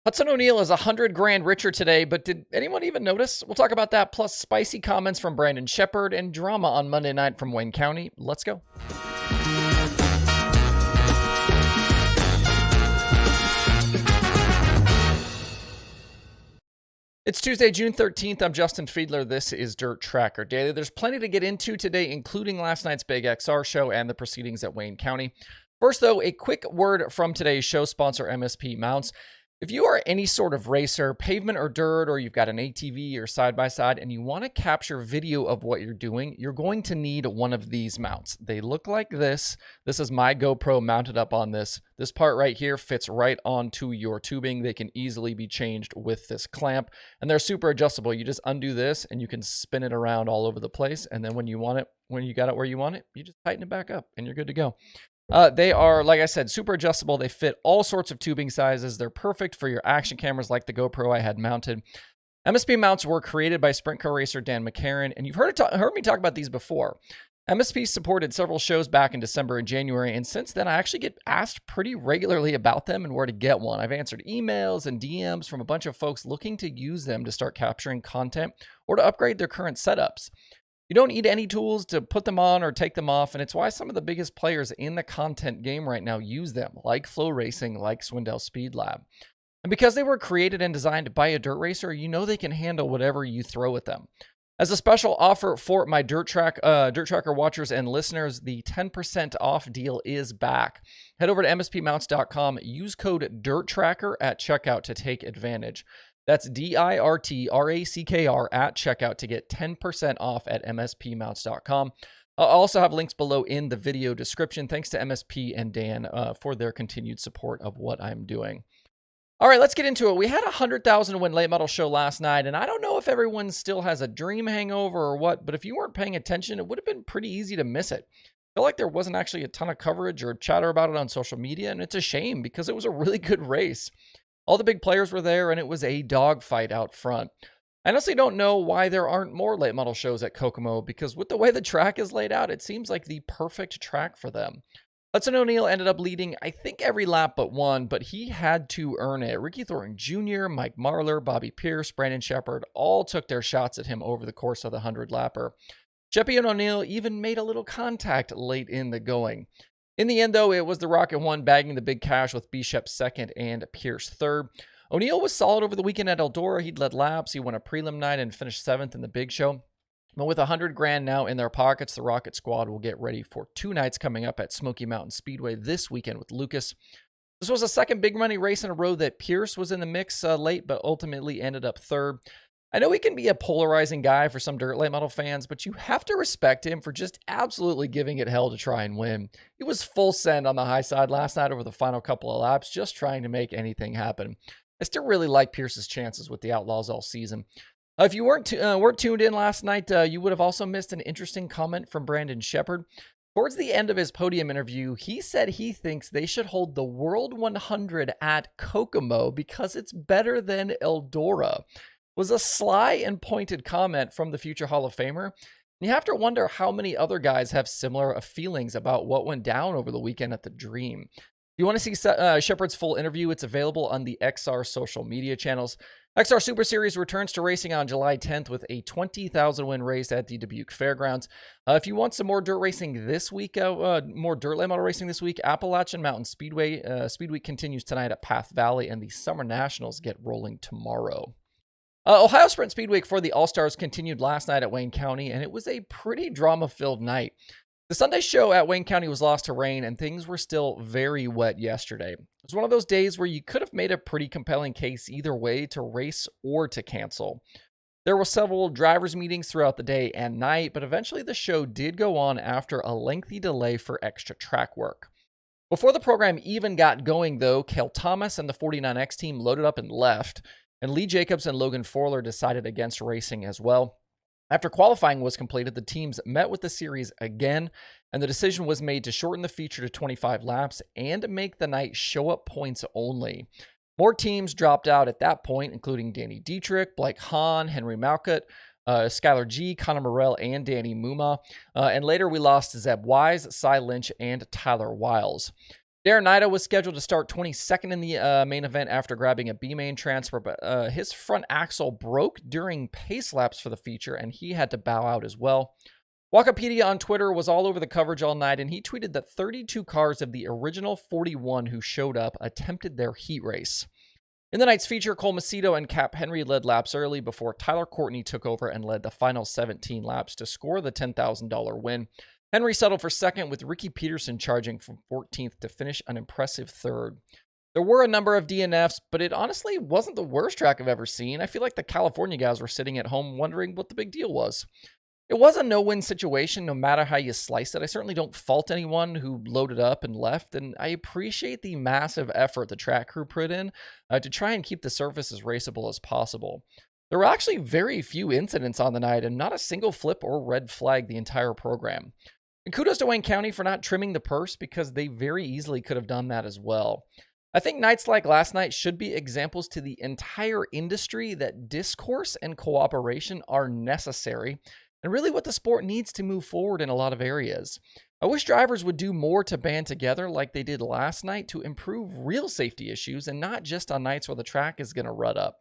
Hudson O'Neal is 100 grand richer today, but did anyone even notice? We'll talk about that, plus spicy comments from Brandon Sheppard and drama on Monday night from Wayne County. Let's go. It's Tuesday, June 13th. I'm Justin Fiedler. This is DIRTcar Daily. There's plenty to get into today, including last night's Big XR show and the proceedings at Wayne County. First, though, a quick word from today's show sponsor, MSP Mounts. If you are any sort of racer, pavement or dirt, or you've got an ATV or side-by-side, and you want to capture video of what you're doing, you're going to need one of these mounts. They look like this. This is my GoPro mounted up on this. This part right here fits right onto your tubing. They can easily be changed with this clamp, and they're super adjustable. You just undo this, and you can spin it around all over the place, and then when you want it, when you got it where you want it, you just tighten it back up, and you're good to go. They are, like I said, super adjustable. They fit all sorts of tubing sizes. They're perfect for your action cameras like the GoPro I had mounted. MSP mounts were created by sprint car racer Dan McCarran, and you've heard me talk about these before. MSP supported several shows back in December and January, and since then I actually get asked pretty regularly about them and where to get one. I've answered emails and DMs from a bunch of folks looking to use them to start capturing content or to upgrade their current setups. You don't need any tools to put them on or take them off, and it's why some of the biggest players in the content game right now use them, like Flow Racing, like Swindell Speed Lab. And because they were created and designed by a dirt racer, you know they can handle whatever you throw at them. As a special offer for my DIRTtracker watchers and listeners, the 10% off deal is back. Head over to mspmounts.com, use code DIRTtracker at checkout to take advantage. That's DIRTRACKR at checkout to get 10% off at mspmounts.com. I'll also have links below in the video description. Thanks to MSP and Dan for their continued support of what I'm doing. All right, let's get into it. We had a 100,000 win late model show last night, and I don't know if everyone still has a dream hangover or what, but if you weren't paying attention, it would have been pretty easy to miss it. I feel like there wasn't actually a ton of coverage or chatter about it on social media, and it's a shame because it was a really good race. All the big players were there, and it was a dogfight out front. I honestly don't know why there aren't more late model shows at Kokomo, because with the way the track is laid out, it seems like the perfect track for them. Hudson O'Neal ended up leading, I think, every lap but one, but he had to earn it. Ricky Thornton Jr., Mike Marlar, Bobby Pierce, Brandon Sheppard all took their shots at him over the course of the 100-lapper. Sheppy and O'Neal even made a little contact late in the going. In the end, though, it was the Rocket 1 bagging the big cash with B-Shep second and Pierce third. O'Neal was solid over the weekend at Eldora. He'd led laps. He won a prelim night and finished seventh in the big show. But with 100 grand now in their pockets, the Rocket squad will get ready for 2 nights coming up at Smoky Mountain Speedway this weekend with Lucas. This was a second big money race in a row that Pierce was in the mix late, but ultimately ended up third. I know he can be a polarizing guy for some dirt late model fans, but you have to respect him for just absolutely giving it hell to try and win. He was full send on the high side last night over the final couple of laps, just trying to make anything happen. I still really like Pierce's chances with the Outlaws all season. If you weren't tuned in last night, you would have also missed an interesting comment from Brandon Sheppard. Towards the end of his podium interview, he said he thinks they should hold the World 100 at Kokomo because it's better than Eldora. Was a sly and pointed comment from the future Hall of Famer. You have to wonder how many other guys have similar feelings about what went down over the weekend at the Dream. If you want to see Sheppard's full interview, it's available on the XR social media channels. XR Super Series returns to racing on July 10th with a 20,000 win race at the Dubuque Fairgrounds. If you want some more dirt racing this week, more dirt late model racing this week, Appalachian Mountain Speedway Speed Week continues tonight at Path Valley, and the Summer Nationals get rolling tomorrow. Ohio Sprint Speed Week for the All-Stars continued last night at Wayne County, and it was a pretty drama-filled night. The Sunday show at Wayne County was lost to rain, and things were still very wet yesterday. It was one of those days where you could have made a pretty compelling case either way to race or to cancel. There were several drivers' meetings throughout the day and night, but eventually the show did go on after a lengthy delay for extra track work. Before the program even got going, though, Cale Thomas and the 49X team loaded up and left, and Lee Jacobs and Logan Forler decided against racing as well. After qualifying was completed, the teams met with the series again, and the decision was made to shorten the feature to 25 laps and make the night show-up points only. More teams dropped out at that point, including Danny Dietrich, Blake Hahn, Henry Malkut, Skylar G, Connor Morell, and Danny Muma. And later we lost Zeb Wise, Cy Lynch, and Tyler Wiles. Darren Naida was scheduled to start 22nd in the main event after grabbing a B-main transfer, but his front axle broke during pace laps for the feature, and he had to bow out as well. Wikipedia on Twitter was all over the coverage all night, and he tweeted that 32 cars of the original 41 who showed up attempted their heat race. In the night's feature, Cole Macedo and Cap Henry led laps early before Tyler Courtney took over and led the final 17 laps to score the $10,000 win. Henry settled for second, with Ricky Peterson charging from 14th to finish an impressive third. There were a number of DNFs, but it honestly wasn't the worst track I've ever seen. I feel like the California guys were sitting at home wondering what the big deal was. It was a no-win situation, no matter how you slice it. I certainly don't fault anyone who loaded up and left, and I appreciate the massive effort the track crew put in to try and keep the surface as raceable as possible. There were actually very few incidents on the night, and not a single flip or red flag the entire program. And kudos to Wayne County for not trimming the purse, because they very easily could have done that as well. I think nights like last night should be examples to the entire industry that discourse and cooperation are necessary, and really what the sport needs to move forward in a lot of areas. I wish drivers would do more to band together like they did last night to improve real safety issues, and not just on nights where the track is going to rut up.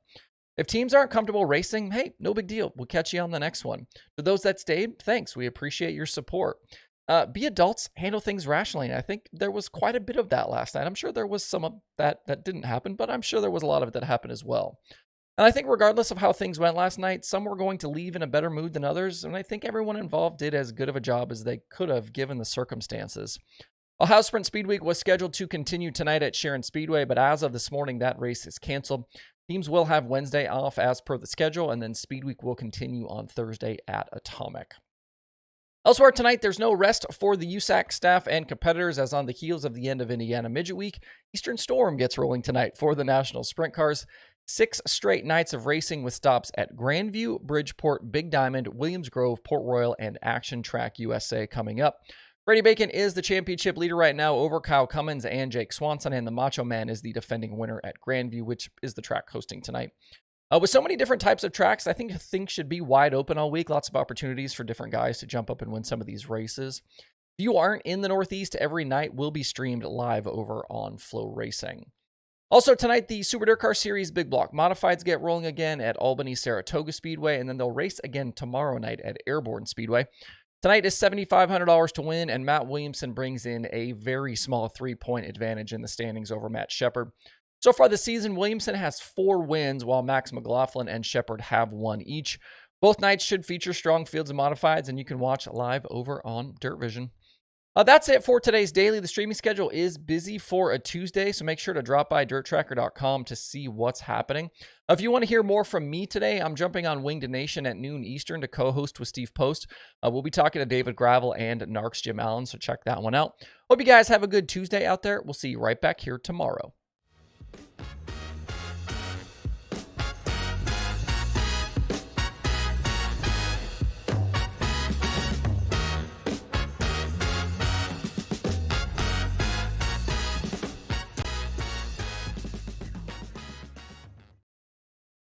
If teams aren't comfortable racing, hey, no big deal. We'll catch you on the next one. For those that stayed, thanks. We appreciate your support. Be adults, handle things rationally. And I think there was quite a bit of that last night. I'm sure there was some of that didn't happen, but I'm sure there was a lot of it that happened as well. And I think regardless of how things went last night, some were going to leave in a better mood than others, and I think everyone involved did as good of a job as they could have given the circumstances. Ohio Sprint Speed Week was scheduled to continue tonight at Sharon Speedway, but as of this morning, that race is canceled. Teams will have Wednesday off as per the schedule, and then Speed Week will continue on Thursday at Atomic. Elsewhere tonight, there's no rest for the USAC staff and competitors, as on the heels of the end of Indiana Midget Week, Eastern Storm gets rolling tonight for the National Sprint Cars. 6 straight nights of racing with stops at Grandview, Bridgeport, Big Diamond, Williams Grove, Port Royal, and Action Track USA coming up. Brady Bacon is the championship leader right now over Kyle Cummins and Jake Swanson, and the Macho Man is the defending winner at Grandview, which is the track hosting tonight. With so many different types of tracks, I think things should be wide open all week. Lots of opportunities for different guys to jump up and win some of these races. If you aren't in the Northeast, every night will be streamed live over on Flow Racing. Also tonight, the Super DIRTcar Series Big Block Modifieds get rolling again at Albany Saratoga Speedway, and then they'll race again tomorrow night at Airborne Speedway. Tonight is $7,500 to win, and Matt Williamson brings in a very small 3-point advantage in the standings over Matt Sheppard. So far this season, Williamson has 4 wins, while Max McLaughlin and Sheppard have 1 each. Both nights should feature strong fields of modifieds, and you can watch live over on Dirt Vision. That's it for today's daily. The streaming schedule is busy for a Tuesday, so make sure to drop by DIRTtracker.com to see what's happening. If you want to hear more from me today, I'm jumping on Winged Nation at noon Eastern to co-host with Steve Post. We'll be talking to David Gravel and Narcs Jim Allen, so check that one out. Hope you guys have a good Tuesday out there. We'll see you right back here tomorrow.